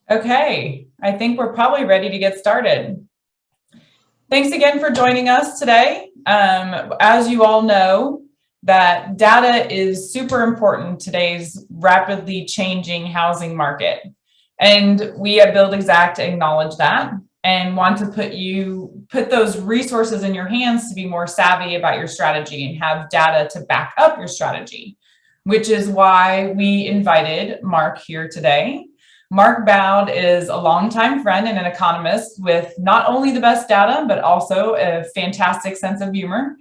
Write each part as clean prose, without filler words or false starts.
Okay, I think we're probably ready to get started. Thanks again for joining us today. As you all know, that data is super important in today's rapidly changing housing market. And we at Build Exact acknowledge that and want to put those resources in your hands to be more savvy about your strategy and have data to back up your strategy, which is why we invited Mark here today. Mark Boud is a longtime friend and an economist with not only the best data, but also a fantastic sense of humor.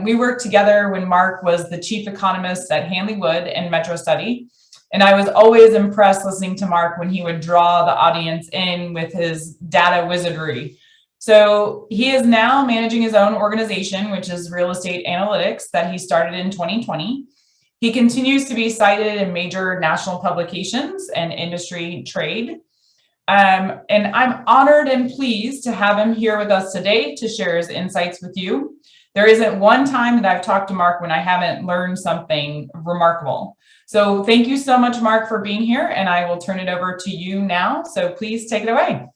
We worked together when Mark was the chief economist at Hanley Wood and Metro Study. And I was always impressed listening to Mark when he would draw the audience in with his data wizardry. So he is now managing his own organization, which is Real Estate Analytics, that he started in 2020. He continues to be cited in major national publications and industry trade. And I'm honored and pleased to have him here with us today to share his insights with you. There isn't one time that I've talked to Mark when I haven't learned something remarkable. So thank you so much, Mark, for being here, and I will turn it over to you now. So please take it away.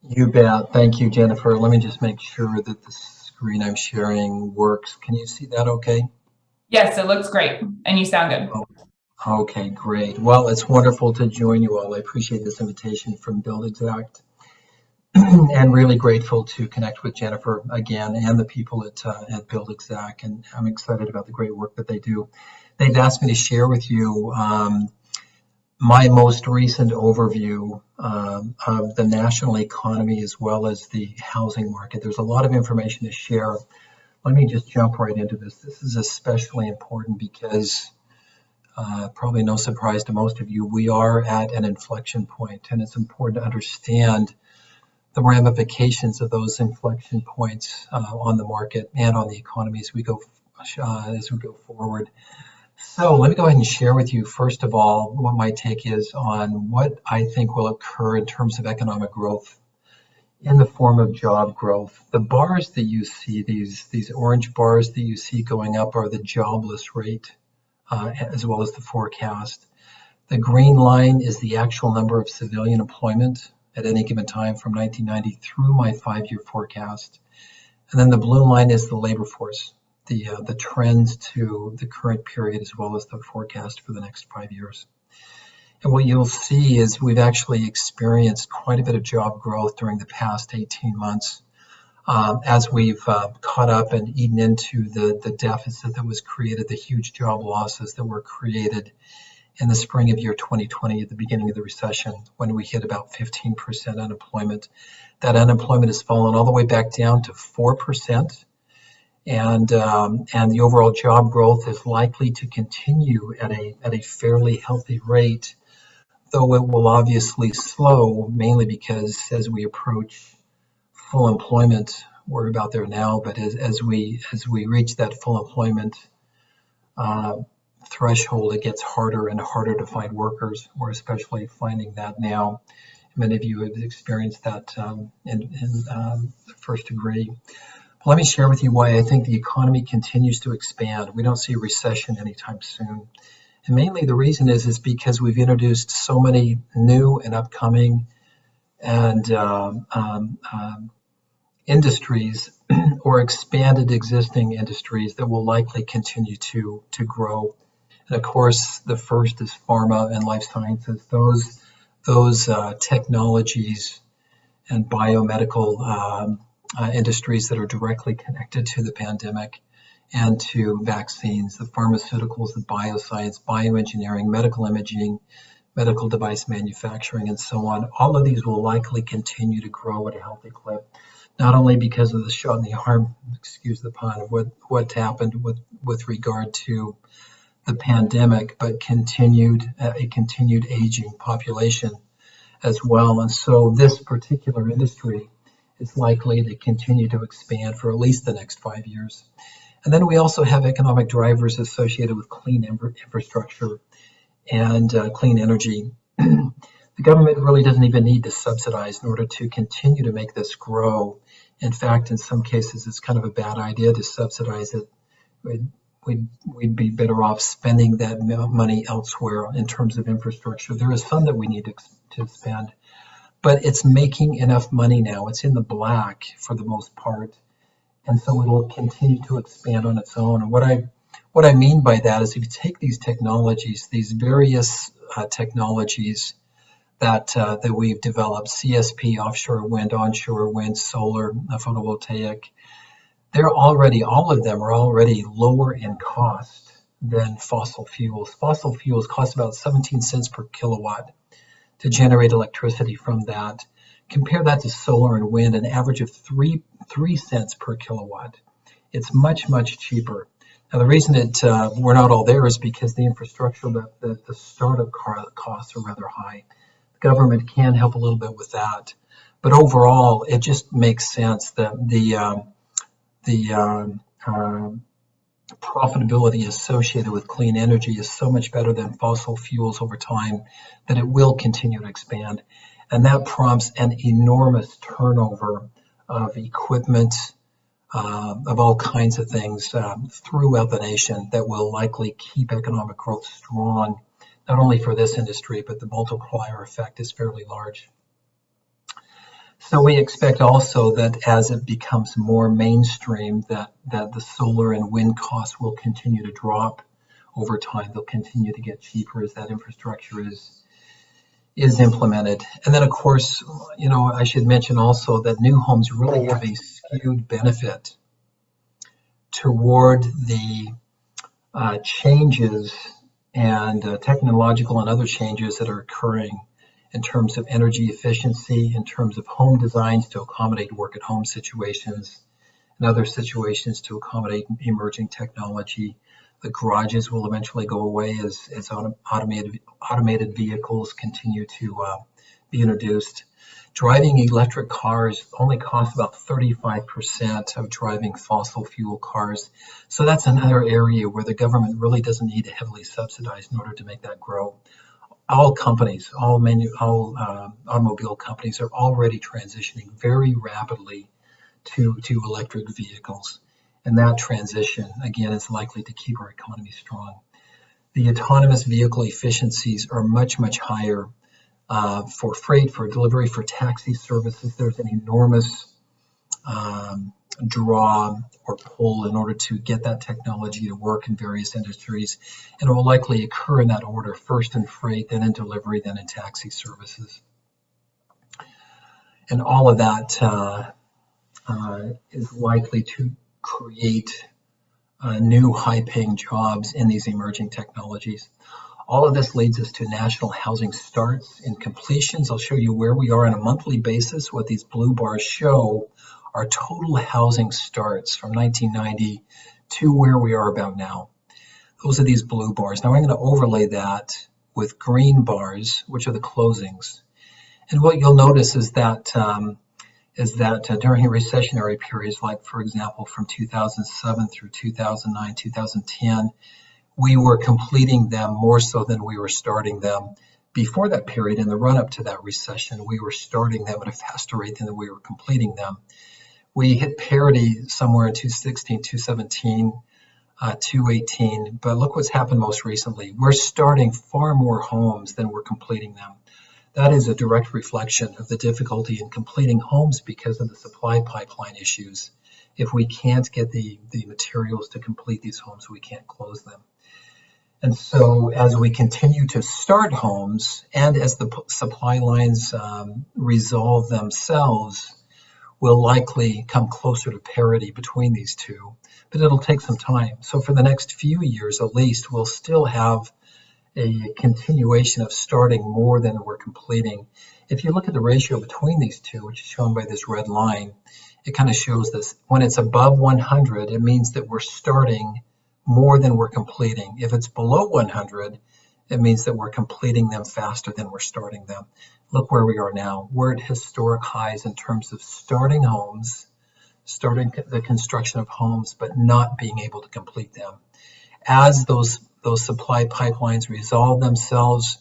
You bet. Thank you, Jennifer. Let me just make sure that the screen I'm sharing works. Can you see that okay? Yes, it looks great, and you sound good. Oh, okay, great. Well, it's wonderful to join you all. I appreciate this invitation from Build Exact. And really grateful to connect with Jennifer again and the people at Build Exact, and I'm excited about the great work that they do. They've asked me to share with you my most recent overview of the national economy as well as the housing market. There's a lot of information to share. Let me just jump right into this. This is especially important because probably no surprise to most of you, we are at an inflection point, and it's important to understand the ramifications of those inflection points on the market and on the economy as we go forward. So let me go ahead and share with you, first of all, what my take is on what I think will occur in terms of economic growth in the form of job growth. The bars that you see, these orange bars that you see going up, are the jobless rate as well as the forecast. The green line is the actual number of civilian employment at any given time from 1990 through my 5-year forecast. And then the blue line is the labor force, the trends to the current period as well as the forecast for the next 5 years. And what you'll see is we've actually experienced quite a bit of job growth during the past 18 months as we've caught up and eaten into the deficit that was created, the huge job losses that were created in the spring of year 2020, at the beginning of the recession, when we hit about 15% unemployment. That unemployment has fallen all the way back down to 4%. And the overall job growth is likely to continue at a fairly healthy rate, though it will obviously slow, mainly because as we approach full employment, we're about there now, but as we reach that full employment threshold, it gets harder and harder to find workers. We're especially finding that now. Many of you have experienced that in the first degree. Let me share with you why I think the economy continues to expand. We don't see a recession anytime soon. And mainly the reason is because we've introduced so many new and upcoming and industries or expanded existing industries that will likely continue to grow. And of course, the first is pharma and life sciences. Those technologies and biomedical industries that are directly connected to the pandemic and to vaccines, the pharmaceuticals, the bioscience, bioengineering, medical imaging, medical device manufacturing, and so on. All of these will likely continue to grow at a healthy clip, not only because of the shot in the arm, excuse the pun, of what happened with regard to the pandemic, but a continued aging population as well. And so this particular industry is likely to continue to expand for at least the next 5 years. And then we also have economic drivers associated with clean infrastructure and clean energy. The government really doesn't even need to subsidize in order to continue to make this grow. In fact, in some cases, it's kind of a bad idea to subsidize it. we'd be better off spending that money elsewhere in terms of infrastructure. There is some that we need to spend, but it's making enough money now. It's in the black for the most part, and so it'll continue to expand on its own. And what I mean by that is if you take these technologies, these various technologies that we've developed, CSP, offshore wind, onshore wind, solar, photovoltaic, all of them are already lower in cost than fossil fuels. Fossil fuels cost about 17 cents per kilowatt to generate electricity from that. Compare that to solar and wind, an average of 3 cents per kilowatt. It's much, much cheaper. Now, the reason we're not all there is because the infrastructure, the startup costs are rather high. The government can help a little bit with that. But overall, it just makes sense that the profitability associated with clean energy is so much better than fossil fuels over time that it will continue to expand. And that prompts an enormous turnover of equipment, of all kinds of things throughout the nation that will likely keep economic growth strong, not only for this industry, but the multiplier effect is fairly large. So we expect also that as it becomes more mainstream, that the solar and wind costs will continue to drop over time. They'll continue to get cheaper as that infrastructure is implemented. And then, of course, I should mention also that new homes really have a skewed benefit toward the changes and technological and other changes that are occurring in terms of energy efficiency, in terms of home designs to accommodate work at home situations and other situations to accommodate emerging technology. The garages will eventually go away as automated vehicles continue to be introduced. Driving electric cars only costs about 35% of driving fossil fuel cars. So that's another area where the government really doesn't need to heavily subsidize in order to make that grow. All companies, all automobile companies are already transitioning very rapidly to electric vehicles. And that transition, again, is likely to keep our economy strong. The autonomous vehicle efficiencies are much, much higher for freight, for delivery, for taxi services. There's an enormous draw or pull in order to get that technology to work in various industries. And it will likely occur in that order, first in freight, then in delivery, then in taxi services. And all of that is likely to create new high-paying jobs in these emerging technologies. All of this leads us to national housing starts and completions. I'll show you where we are on a monthly basis. What these blue bars show are total housing starts from 1990 to where we are about now. Those are these blue bars. Now I'm going to overlay that with green bars, which are the closings. And what you'll notice is that during recessionary periods, like for example from 2007 through 2009, 2010, we were completing them more so than we were starting them. Before that period, in the run-up to that recession, we were starting them at a faster rate than we were completing them. We hit parity somewhere in 2016, 2017, 2018, but look what's happened most recently. We're starting far more homes than we're completing them. That is a direct reflection of the difficulty in completing homes because of the supply pipeline issues. If we can't get the materials to complete these homes, we can't close them. And so as we continue to start homes and as the supply lines resolve themselves, we'll likely come closer to parity between these two, but it'll take some time. So for the next few years at least, we'll still have a continuation of starting more than we're completing. If you look at the ratio between these two, which is shown by this red line, it kind of shows this. When it's above 100, it means that we're starting more than we're completing. If it's below 100, it means that we're completing them faster than we're starting them. Look where we are now. We're at historic highs in terms of starting homes, starting the construction of homes, but not being able to complete them. As those supply pipelines resolve themselves,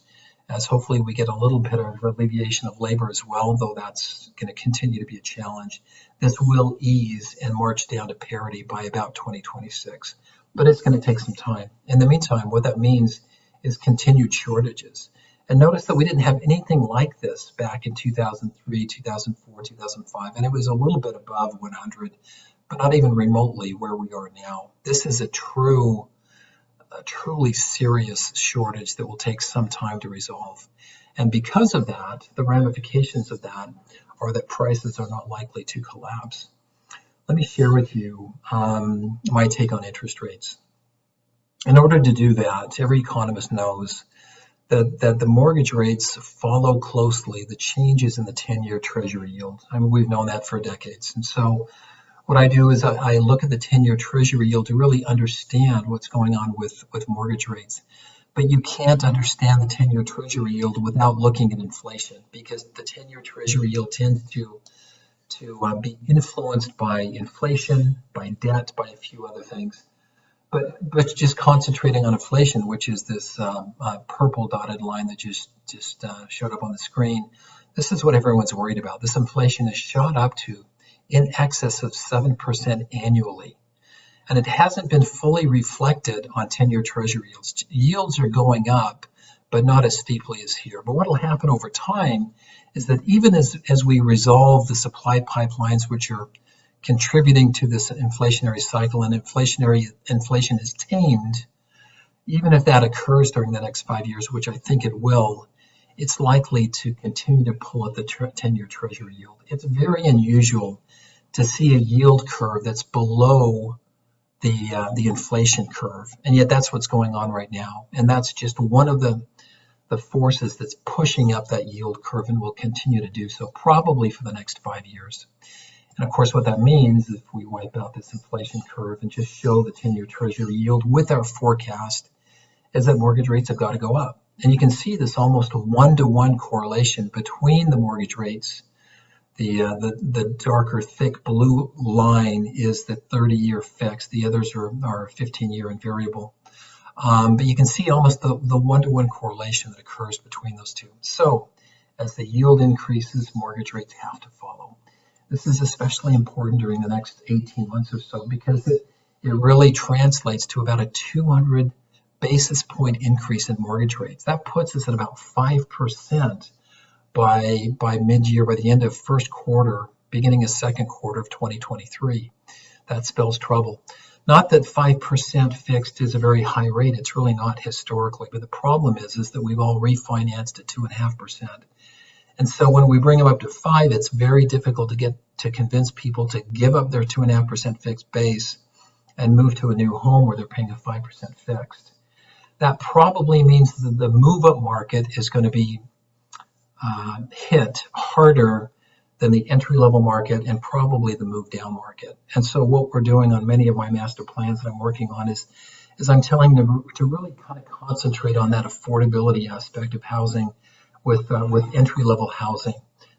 as hopefully we get a little bit of alleviation of labor as well, though that's going to continue to be a challenge, this will ease and march down to parity by about 2026. but it's going to take some time. In the meantime, what that means is continued shortages. And notice that we didn't have anything like this back in 2003, 2004, 2005, and it was a little bit above 100, but not even remotely where we are now. This is a truly serious shortage that will take some time to resolve. And because of that, the ramifications of that are that prices are not likely to collapse. Let me share with you my take on interest rates. In order to do that, every economist knows that the mortgage rates follow closely the changes in the 10-year Treasury yield. I mean, we've known that for decades. And so what I do is I look at the 10-year Treasury yield to really understand what's going on with mortgage rates. But you can't understand the 10-year Treasury yield without looking at inflation, because the 10-year Treasury yield tends to be influenced by inflation, by debt, by a few other things. But just concentrating on inflation, which is this purple dotted line that just showed up on the screen, this is what everyone's worried about. This inflation has shot up to in excess of 7% annually. And it hasn't been fully reflected on 10-year Treasury yields. Yields are going up, but not as steeply as here. But what will happen over time is that even as we resolve the supply pipelines, which are contributing to this inflationary cycle, and inflation is tamed, even if that occurs during the next 5 years, which I think it will, it's likely to continue to pull at the 10-year Treasury yield. It's very unusual to see a yield curve that's below the inflation curve, and yet that's what's going on right now. And that's just one of the forces that's pushing up that yield curve, and will continue to do so probably for the next 5 years. And of course, what that means, if we wipe out this inflation curve and just show the 10-year Treasury yield with our forecast, is that mortgage rates have got to go up. And you can see this almost one-to-one correlation between the mortgage rates. The darker, thick blue line is the 30-year fixed. The others are 15-year and variable. But you can see almost the one-to-one correlation that occurs between those two. So as the yield increases, mortgage rates have to follow. This is especially important during the next 18 months or so, because it really translates to about a 200 basis point increase in mortgage rates. That puts us at about 5% by mid-year, by the end of first quarter, beginning of second quarter of 2023. That spells trouble. Not that 5% fixed is a very high rate. It's really not historically. But the problem is that we've all refinanced at 2.5%. And so when we bring them up to 5, it's very difficult to convince people to give up their 2.5% fixed base and move to a new home where they're paying a 5% fixed. That probably means that the move-up market is going to be hit harder than the entry-level market and probably the move-down market. And so what we're doing on many of my master plans that I'm working on is I'm telling them to really kind of concentrate on that affordability aspect of housing with entry-level housing,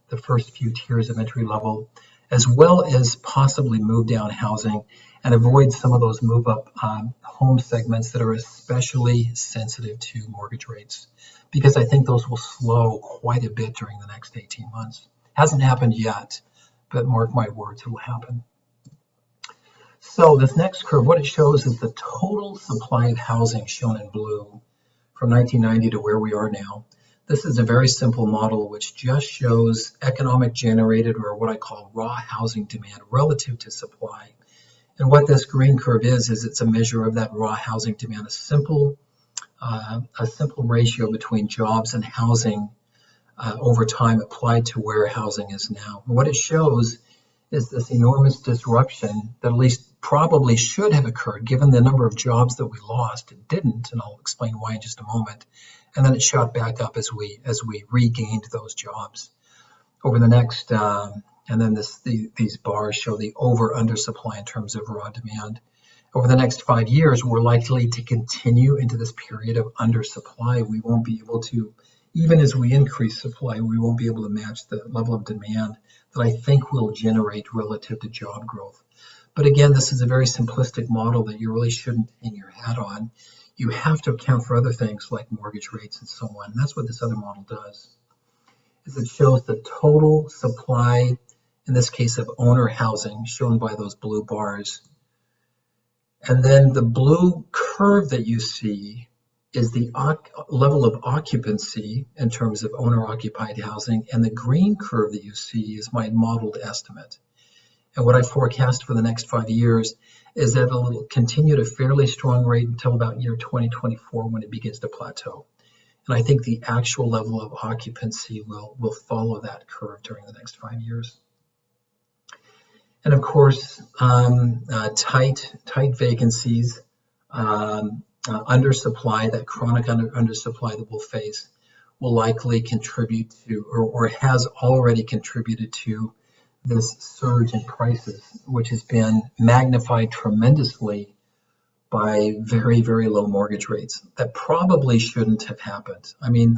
the first few tiers of entry-level, as well as possibly move-down housing, and avoid some of those move-up home segments that are especially sensitive to mortgage rates, because I think those will slow quite a bit during the next 18 months. Hasn't happened yet, but mark my words, it will happen. So this next curve, what it shows is the total supply of housing shown in blue from 1990 to where we are now. This is a very simple model which just shows economic generated, or what I call raw housing demand relative to supply. And what this green curve is it's a measure of that raw housing demand, a simple ratio between jobs and housing over time applied to where housing is now. And what it shows is this enormous disruption that at least probably should have occurred given the number of jobs that we lost. It didn't, and I'll explain why in just a moment. And then it shot back up as we regained those jobs. Over the next, and then these bars show the over-under supply in terms of raw demand. Over the next 5 years, we're likely to continue into this period of undersupply. We won't be able to, even as we increase supply, we won't be able to match the level of demand that I think will generate relative to job growth. But again, this is a very simplistic model that you really shouldn't hang your hat on. You have to account for other things like mortgage rates and so on. And that's what this other model does, is it shows the total supply, in this case of owner housing, shown by those blue bars, And then the blue curve that you see is the level of occupancy in terms of owner-occupied housing, and the green curve that you see is my modeled estimate. And what I forecast for the next 5 years is that it'll continue at a fairly strong rate until about year 2024 when it begins to plateau. And I think the actual level of occupancy will follow that curve during the next 5 years. And of course, tight vacancies, undersupply, that chronic undersupply that we'll face, will likely contribute to, or has already contributed to, this surge in prices, which has been magnified tremendously by very, very low mortgage rates that probably shouldn't have happened. I mean,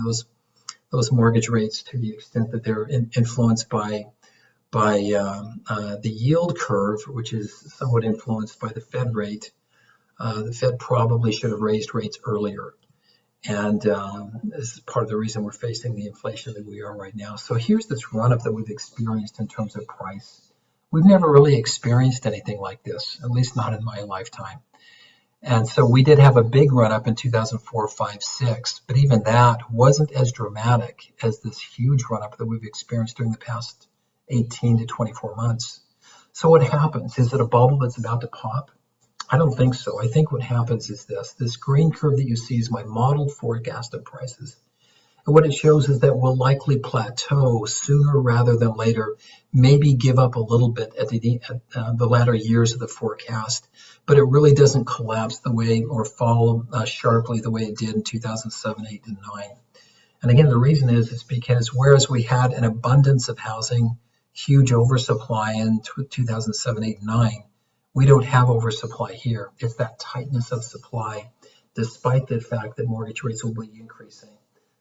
those mortgage rates, to the extent that they're influenced by the yield curve, which is somewhat influenced by the Fed rate, the Fed probably should have raised rates earlier. And this is part of the reason we're facing the inflation that we are right now. So here's this run-up that we've experienced in terms of price. We've never really experienced anything like this, at least not in my lifetime. And so we did have a big run-up in 2004, 5, 6, but even that wasn't as dramatic as this huge run-up that we've experienced during the past 18 to 24 months. So what happens? Is it a bubble that's about to pop? I don't think so. I think what happens is this green curve that you see is my modeled forecast of prices. And what it shows is that we'll likely plateau sooner rather than later, maybe give up a little bit at the latter years of the forecast, but it really doesn't collapse the way or fall sharply the way it did in 2007, 8, and 9. And again, the reason is because whereas we had an abundance of housing, huge oversupply in 2007, 8, and 9, we don't have oversupply here. It's that tightness of supply, despite the fact that mortgage rates will be increasing,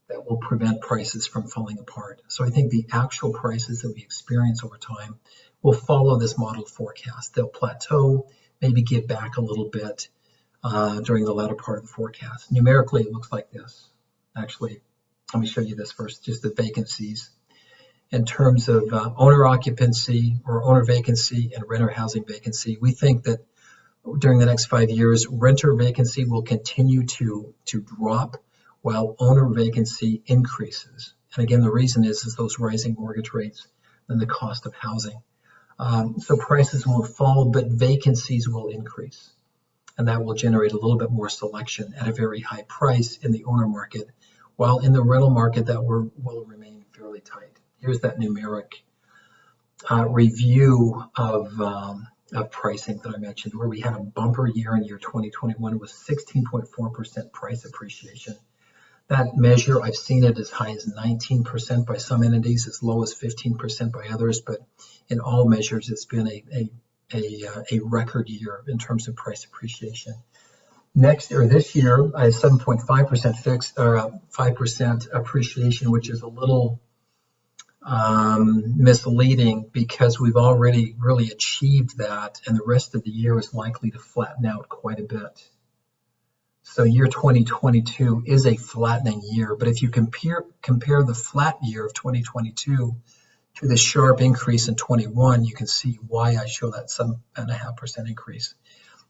that will prevent prices from falling apart. So I think the actual prices that we experience over time will follow this modeled forecast. They'll plateau, maybe give back a little bit during the latter part of the forecast. Numerically, it looks like this. Actually, let me show you this first, just the vacancies. In terms of owner occupancy or owner vacancy and renter housing vacancy, we think that during the next 5 years, renter vacancy will continue to drop while owner vacancy increases. And again, the reason is those rising mortgage rates and the cost of housing. So prices will fall, but vacancies will increase. And that will generate a little bit more selection at a very high price in the owner market, while in the rental market that will remain fairly tight. Here's that numeric review of pricing that I mentioned, where we had a bumper year in year 2021 with 16.4% price appreciation. That measure, I've seen it as high as 19% by some entities, as low as 15% by others, but in all measures, it's been a record year in terms of price appreciation. This year, I have 7.5% fixed, or 5% appreciation, which is a little misleading because we've already really achieved that, and the rest of the year is likely to flatten out quite a bit. So year 2022 is a flattening year, but if you compare the flat year of 2022 to the sharp increase in 21, you can see why I show that 7.5% increase.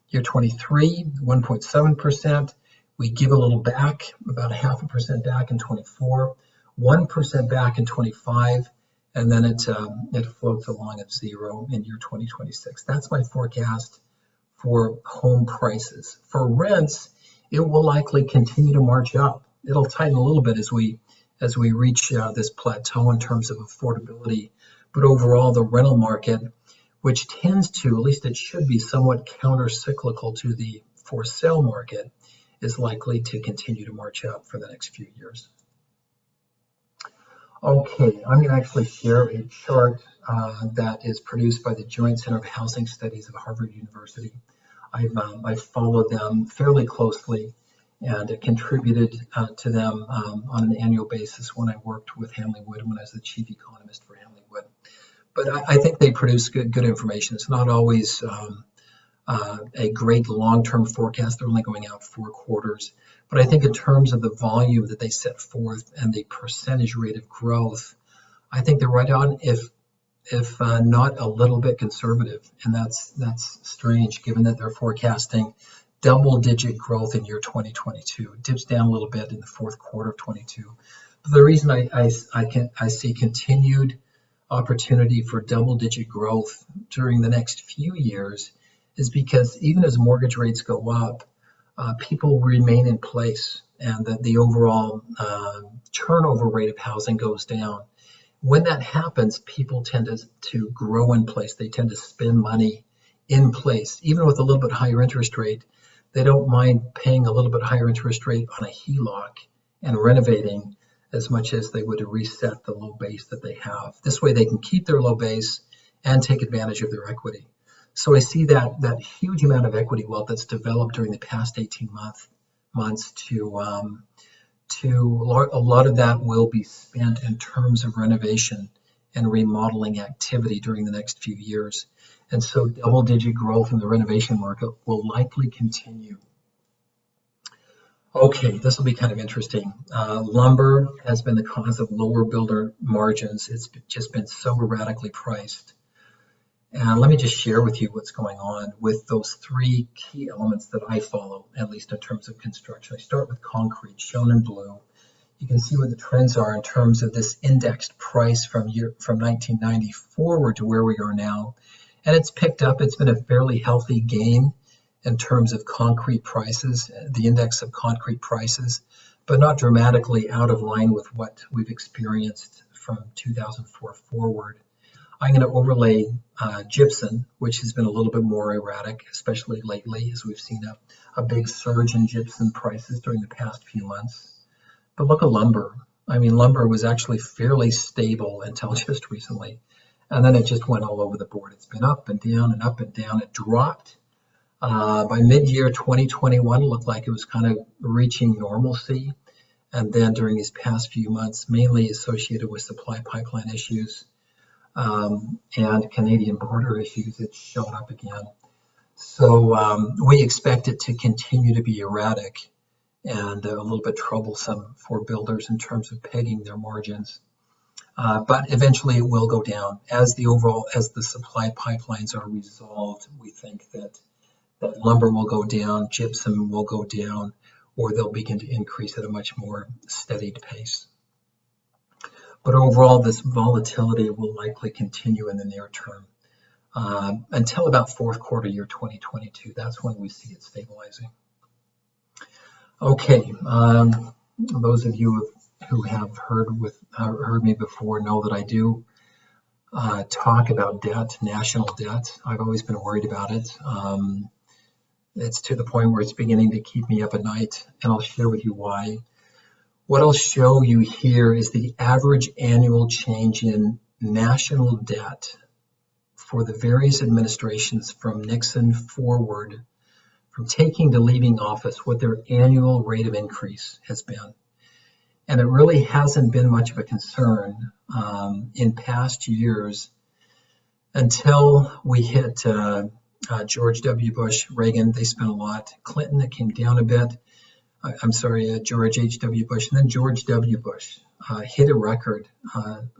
Year 23, 1.7%. We give a little back, about 0.5% back in 24, 1% back in 25, and then it floats along at 0 in year 2026. That's my forecast for home prices. For rents, it will likely continue to march up. It'll tighten a little bit as we reach this plateau in terms of affordability. But overall, the rental market, which tends to, at least it should be, somewhat counter-cyclical to the for sale market, is likely to continue to march up for the next few years. Okay, I'm going to actually share a chart that is produced by the Joint Center of Housing Studies of Harvard University. I've followed them fairly closely and contributed to them on an annual basis when I worked with Hanley Wood, when I was the chief economist for Hanley Wood. But I think they produce good information. It's not always a great long-term forecast. They're only going out 4 quarters. But I think in terms of the volume that they set forth and the percentage rate of growth, I think they're right on. if not a little bit conservative. And that's strange, given that they're forecasting double-digit growth in year 2022. It dips down a little bit in the fourth quarter of 22. But the reason I see continued opportunity for double-digit growth during the next few years is because even as mortgage rates go up, people remain in place, and that the overall turnover rate of housing goes down. When that happens, people tend to grow in place. They tend to spend money in place. Even with a little bit higher interest rate, they don't mind paying a little bit higher interest rate on a HELOC and renovating as much as they would to reset the low base that they have. This way they can keep their low base and take advantage of their equity. So I see that huge amount of equity wealth that's developed during the past 18 months to a lot of that will be spent in terms of renovation and remodeling activity during the next few years. And so double-digit growth in the renovation market will likely continue. Okay, this will be kind of interesting. Lumber has been the cause of lower builder margins. It's just been so erratically priced. And let me just share with you what's going on with those three key elements that I follow, at least in terms of construction. I start with concrete, shown in blue. You can see what the trends are in terms of this indexed price from 1990 forward to where we are now. And it's picked up. It's been a fairly healthy gain in terms of concrete prices, the index of concrete prices, but not dramatically out of line with what we've experienced from 2004 forward. I'm going to overlay gypsum, which has been a little bit more erratic, especially lately, as we've seen a big surge in gypsum prices during the past few months. But look at lumber. I mean, lumber was actually fairly stable until just recently. And then it just went all over the board. It's been up and down and up and down. It dropped. By mid-year 2021, it looked like it was kind of reaching normalcy. And then during these past few months, mainly associated with supply pipeline issues and Canadian border issues, it's shown up again. So we expect it to continue to be erratic and a little bit troublesome for builders in terms of pegging their margins. But eventually it will go down as the supply pipelines are resolved. We think that lumber will go down, gypsum will go down, or they'll begin to increase at a much more steadied pace. But overall, this volatility will likely continue in the near term until about fourth quarter year 2022. That's when we see it stabilizing. Okay, those of you who have heard me before know that I do talk about debt, national debt. I've always been worried about it. It's to the point where it's beginning to keep me up at night, and I'll share with you why. What I'll show you here is the average annual change in national debt for the various administrations from Nixon forward, from taking to leaving office, what their annual rate of increase has been. And it really hasn't been much of a concern in past years until we hit George W. Bush, Reagan. They spent a lot. Clinton, it came down a bit. George H.W. Bush, and then George W. Bush hit a record,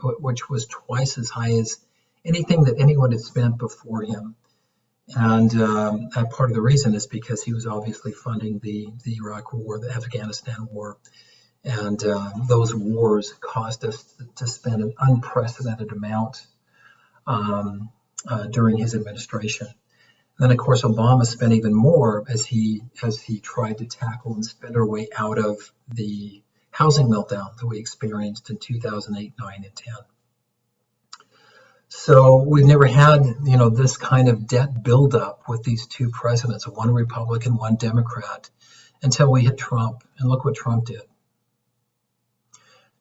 which was twice as high as anything that anyone had spent before him. And part of the reason is because he was obviously funding the Iraq War, the Afghanistan War, and those wars caused us to spend an unprecedented amount during his administration. Then, of course, Obama spent even more as he tried to tackle and spend our way out of the housing meltdown that we experienced in 2008, 9, and 10. So we've never had, this kind of debt buildup with these two presidents, one Republican, one Democrat, until we hit Trump. And look what Trump did.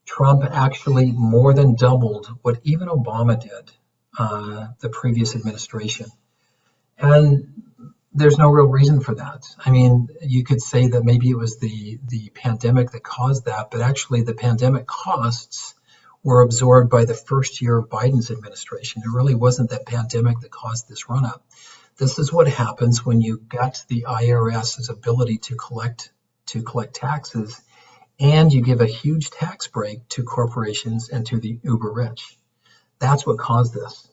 Trump actually more than doubled what even Obama did, the previous administration. And there's no real reason for that. I mean, you could say that maybe it was the pandemic that caused that, but actually the pandemic costs were absorbed by the first year of Biden's administration. It really wasn't that pandemic that caused this run-up. This is what happens when you gut the IRS's ability to collect taxes, and you give a huge tax break to corporations and to the uber rich. That's what caused this.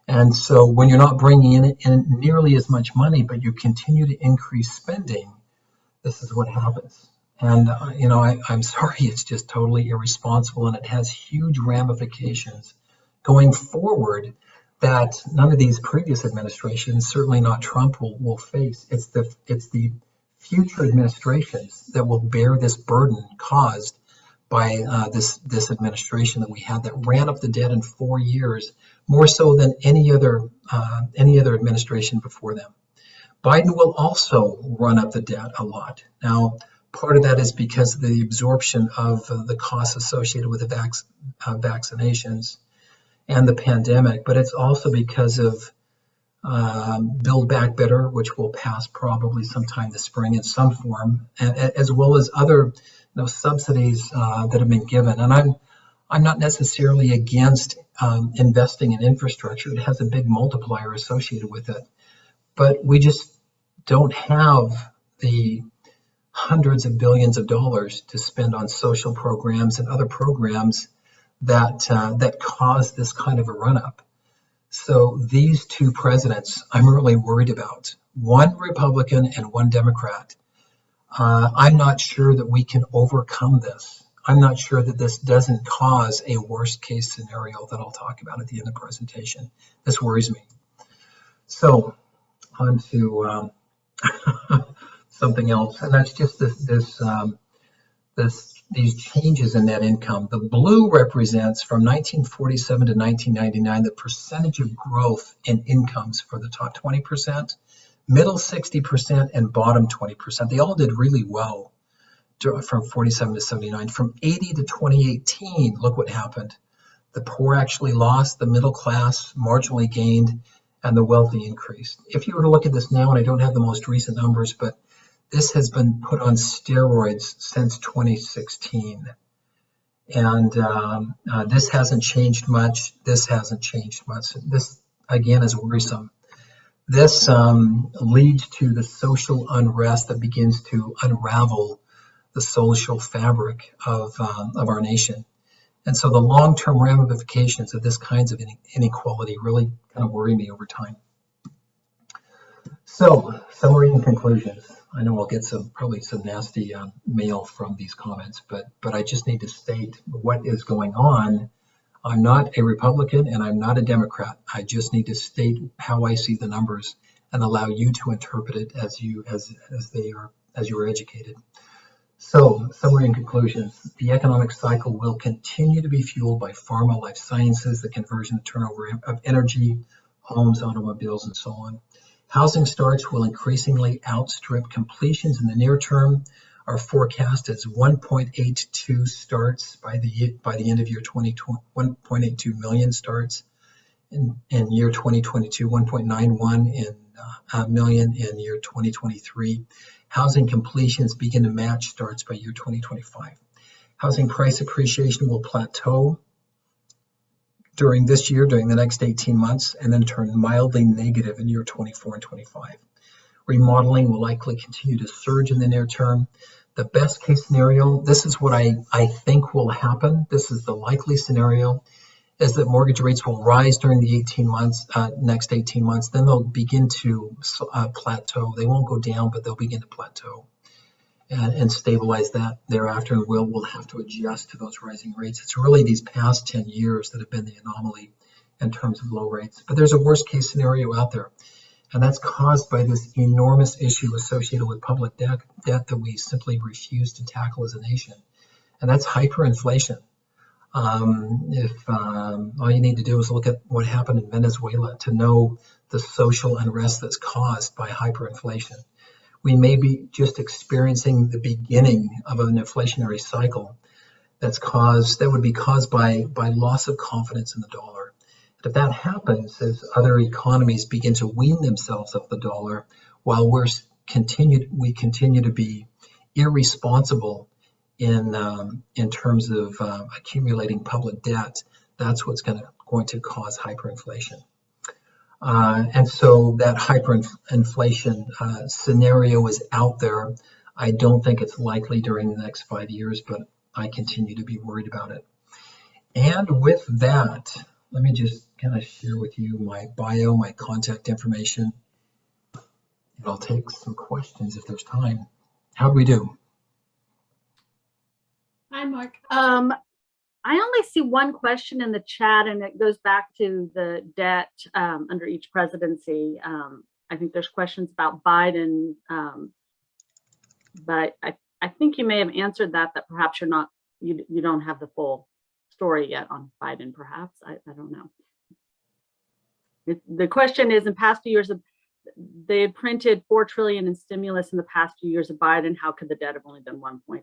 And so when you're not bringing in nearly as much money, but you continue to increase spending, this is what happens. And, I'm sorry, it's just totally irresponsible, and it has huge ramifications going forward that none of these previous administrations, certainly not Trump, will face. It's the future administrations that will bear this burden caused by this administration that we had that ran up the debt in 4 years, more so than any other administration before them. Biden will also run up the debt a lot. Now, part of that is because of the absorption of the costs associated with the vaccinations and the pandemic, but it's also because of Build Back Better, which will pass probably sometime this spring in some form, as well as other subsidies that have been given. And I'm not necessarily against investing in infrastructure. It has a big multiplier associated with it, but we just don't have the hundreds of billions of dollars to spend on social programs and other programs that cause this kind of a run-up. So these two presidents, I'm really worried about. One Republican and one Democrat. I'm not sure that we can overcome this. I'm not sure that this doesn't cause a worst-case scenario that I'll talk about at the end of the presentation. This worries me. So on to something else, and that's just these changes in net income. The blue represents from 1947 to 1999 the percentage of growth in incomes for the top 20%, middle 60%, and bottom 20%. They all did really well from 47 to 79. From 80 to 2018, look what happened. The poor actually lost, the middle class marginally gained, and the wealthy increased. If you were to look at this now, and I don't have the most recent numbers, but this has been put on steroids since 2016. And this hasn't changed much. This hasn't changed much. This, again, is worrisome. This leads to the social unrest that begins to unravel the social fabric of our nation. And so the long-term ramifications of this kinds of inequality really kind of worry me over time. So, summary and conclusions. I know I'll get probably some nasty mail from these comments, but I just need to state what is going on. I'm not a Republican and I'm not a Democrat. I just need to state how I see the numbers and allow you to interpret it as you are educated. So, summary and conclusions. The economic cycle will continue to be fueled by pharma, life sciences, the conversion and turnover of energy, homes, automobiles, and so on. Housing starts will increasingly outstrip completions in the near term. Our forecast is 1.82 starts by the end of year 2020, 1.82 million starts in year 2022, 1.91 million in year 2023. Housing completions begin to match starts by year 2025. Housing price appreciation will plateau during this year, during the next 18 months, and then turn mildly negative in year 24 and 25. Remodeling will likely continue to surge in the near term. The best case scenario, this is what I think will happen. This is the likely scenario, is that mortgage rates will rise during the next 18 months. Then they'll begin to plateau. They won't go down, but they'll begin to plateau and stabilize that thereafter. And we'll have to adjust to those rising rates. It's really these past 10 years that have been the anomaly in terms of low rates. But there's a worst case scenario out there. And that's caused by this enormous issue associated with public debt that we simply refuse to tackle as a nation. And that's hyperinflation. If all you need to do is look at what happened in Venezuela to know the social unrest that's caused by hyperinflation. We may be just experiencing the beginning of an inflationary cycle that would be caused by loss of confidence in the dollar. And if that happens, as other economies begin to wean themselves off the dollar, while we continue to be irresponsible in terms of accumulating public debt, that's what's going to cause hyperinflation. And so that hyperinflation scenario is out there. I don't think it's likely during the next 5 years, but I continue to be worried about it. And with that, let me just kind of share with you my bio, my contact information, and I'll take some questions if there's time. How do we do? Hi, Mark. I only see one question in the chat, and it goes back to the debt under each presidency. I think there's questions about Biden, but I think you may have answered that perhaps you don't have the full story yet on Biden, perhaps. I don't know. The question is, in past few years, they had printed $4 trillion in stimulus in the past few years of Biden. How could the debt have only been 1.8?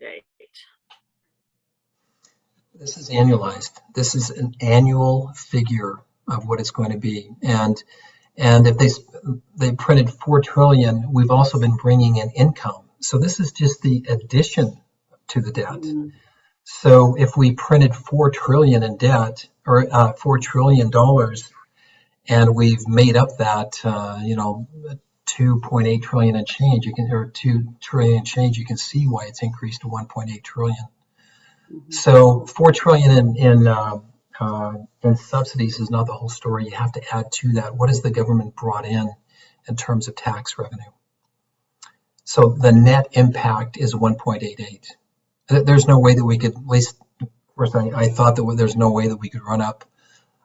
This is annualized. This is an annual figure of what it's going to be. And if they printed 4 trillion, we've also been bringing in income. So this is just the addition to the debt. So if we printed 4 trillion in debt, or $4 trillion, and we've made up that 2.8 trillion and change, or 2 trillion and change, you can see why it's increased to 1.8 trillion. So 4 trillion in subsidies is not the whole story. You have to add to that, what has the government brought in terms of tax revenue? So the net impact is 1.88. There's no way that we could, at least, of course, I thought that there's no way that we could run up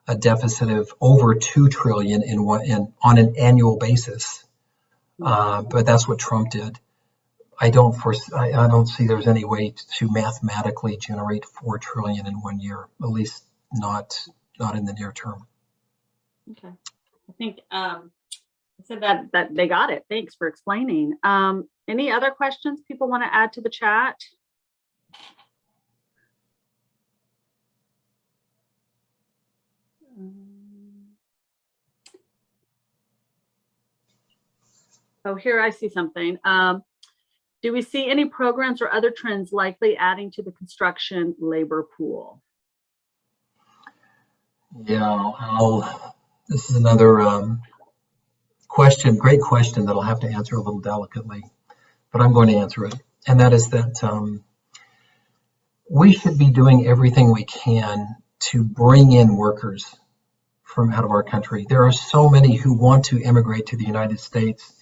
a deficit of over 2 trillion on an annual basis. But that's what Trump did. I don't see there's any way to mathematically generate 4 trillion in 1 year, at least not in the near term. Okay, I think I said that they got it. Thanks for explaining. Any other questions people want to add to the chat? Oh, here I see something. Do we see any programs or other trends likely adding to the construction labor pool? Yeah, this is another question, great question that I'll have to answer a little delicately, but I'm going to answer it. And that is that we should be doing everything we can to bring in workers from out of our country. There are so many who want to immigrate to the United States,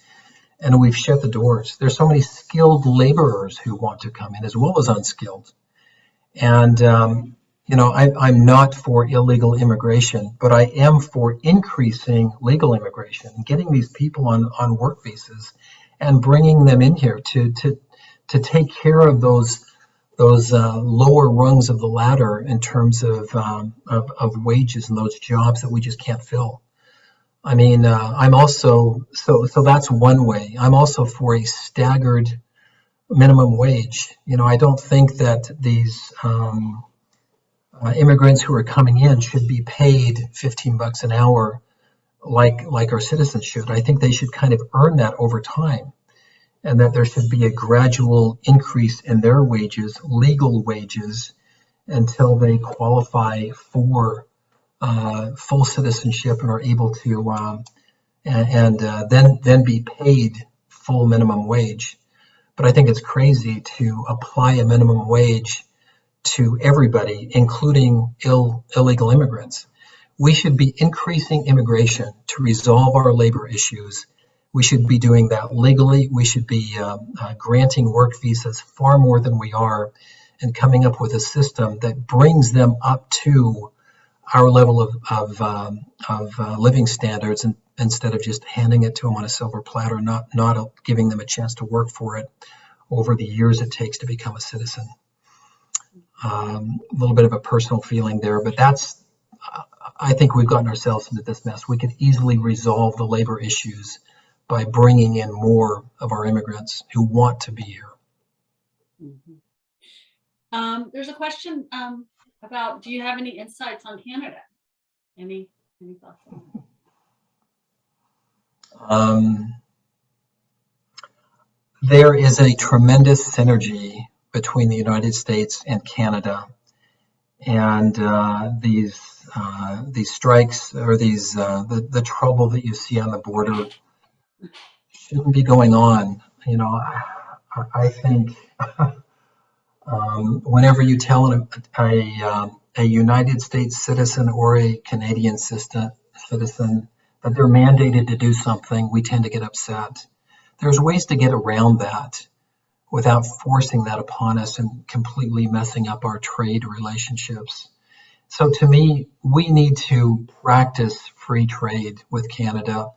and we've shut the doors. There's so many skilled laborers who want to come in, as well as unskilled. And I'm not for illegal immigration, but I am for increasing legal immigration, getting these people on work visas and bringing them in here to take care of those lower rungs of the ladder in terms of wages and those jobs that we just can't fill. I mean, I'm also, so that's one way. I'm also for a staggered minimum wage. I don't think that these immigrants who are coming in should be paid $15 an hour like our citizens should. I think they should kind of earn that over time, and that there should be a gradual increase in their wages, legal wages, until they qualify for full citizenship and are able to then be paid full minimum wage. But I think it's crazy to apply a minimum wage to everybody, including illegal immigrants. We should be increasing immigration to resolve our labor issues. We should be doing that legally. We should be granting work visas far more than we are, and coming up with a system that brings them up to our level of living standards, and instead of just handing it to them on a silver platter, not giving them a chance to work for it over the years it takes to become a citizen. A little bit of a personal feeling there, but I think we've gotten ourselves into this mess. We could easily resolve the labor issues by bringing in more of our immigrants who want to be here. Mm-hmm. There's a question about, do you have any insights on Canada? Any thoughts on that? There is a tremendous synergy between the United States and Canada, and these strikes, or the trouble that you see on the border shouldn't be going on. I think whenever you tell a United States citizen or a Canadian citizen, that they're mandated to do something, we tend to get upset. There's ways to get around that without forcing that upon us and completely messing up our trade relationships. So to me, we need to practice free trade with Canada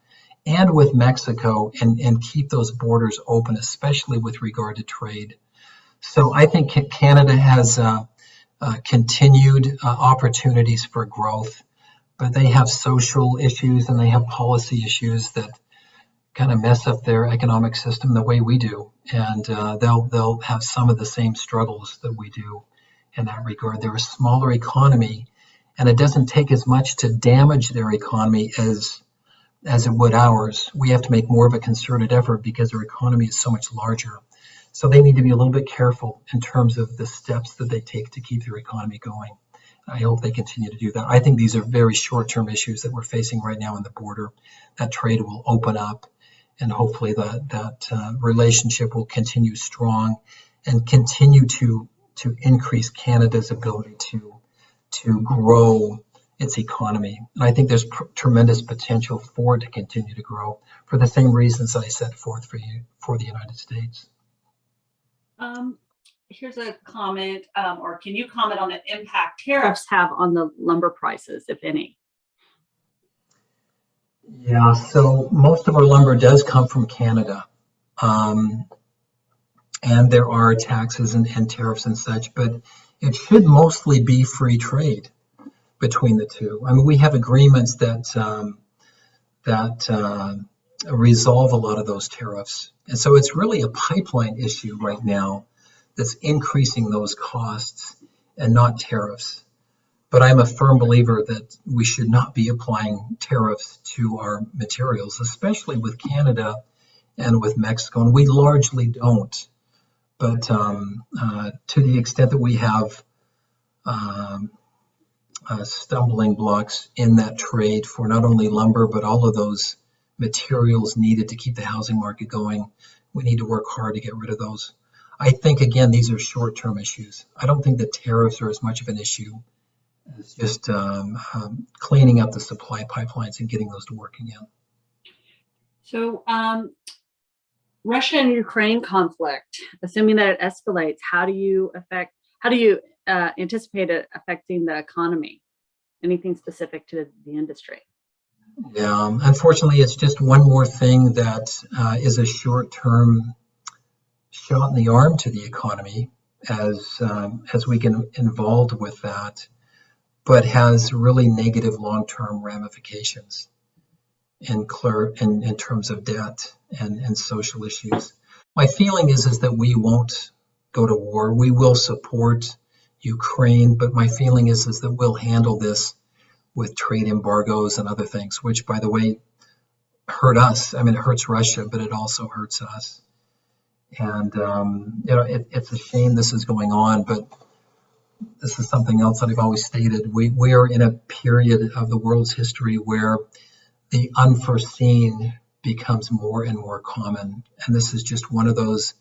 and with Mexico and keep those borders open, especially with regard to trade. So I think Canada has continued opportunities for growth, but they have social issues and they have policy issues that kind of mess up their economic system the way we do, and they'll have some of the same struggles that we do in that regard. They're a smaller economy, and it doesn't take as much to damage their economy as it would ours. We have to make more of a concerted effort because their economy is so much larger. So they need to be a little bit careful in terms of the steps that they take to keep their economy going. I hope they continue to do that. I think these are very short-term issues that we're facing right now on the border. That trade will open up, and hopefully that relationship will continue strong and continue to increase Canada's ability to grow its economy. And I think there's tremendous potential for it to continue to grow for the same reasons I set forth for the United States. Here's a comment, or can you comment on the impact tariffs have on the lumber prices, if any? Yeah, so most of our lumber does come from Canada. And there are taxes and tariffs and such, but it should mostly be free trade between the two. I mean, we have agreements that resolve a lot of those tariffs. And so it's really a pipeline issue right now that's increasing those costs and not tariffs. But I'm a firm believer that we should not be applying tariffs to our materials, especially with Canada and with Mexico. And we largely don't. But to the extent that we have stumbling blocks in that trade for not only lumber, but all of those materials needed to keep the housing market going, we need to work hard to get rid of those. I think, again, these are short-term issues. I don't think that tariffs are as much of an issue as just cleaning up the supply pipelines and getting those to work again. So Russia and Ukraine conflict, assuming that it escalates, how do you anticipate it affecting the economy? Anything specific to the industry? Yeah, unfortunately, it's just one more thing that is a short-term shot in the arm to the economy as we get involved with that, but has really negative long-term ramifications in terms of debt and social issues. My feeling is that we won't go to war. We will support Ukraine, but my feeling is that we'll handle this with trade embargoes and other things, which, by the way, hurt us. I mean, it hurts Russia, but it also hurts us. And it's a shame this is going on, but this is something else that I've always stated. We are in a period of the world's history where the unforeseen becomes more and more common, and this is just one of those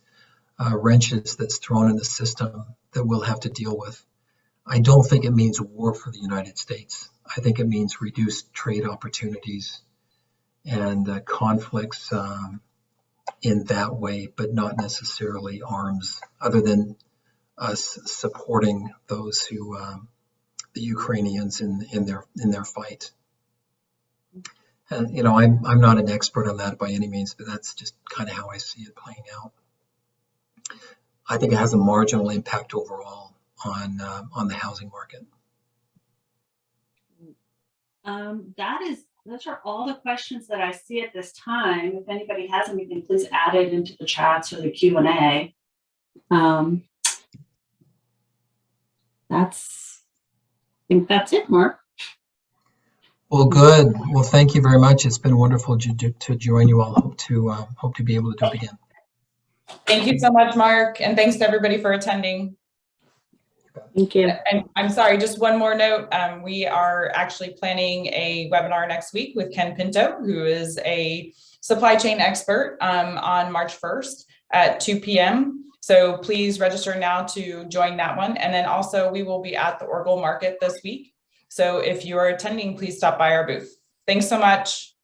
wrenches that's thrown in the system that we'll have to deal with. I don't think it means war for the United States. I think it means reduced trade opportunities and conflicts in that way, but not necessarily arms, other than us supporting those who, the Ukrainians in their fight. And I'm not an expert on that by any means, but that's just kind of how I see it playing out. I think it has a marginal impact overall on the housing market. Those are all the questions that I see at this time. If anybody has anything, please add it into the chats or the Q&A. I think that's it, Mark. Well, good. Well, thank you very much. It's been wonderful to join you all. Hope to be able to do it again. Thank you so much, Mark, and thanks to everybody for attending. Thank you. And I'm sorry, just one more note. We are actually planning a webinar next week with Ken Pinto, who is a supply chain expert on March 1st at 2 p.m. So please register now to join that one. And then also we will be at the Oracle Market this week. So if you are attending, please stop by our booth. Thanks so much.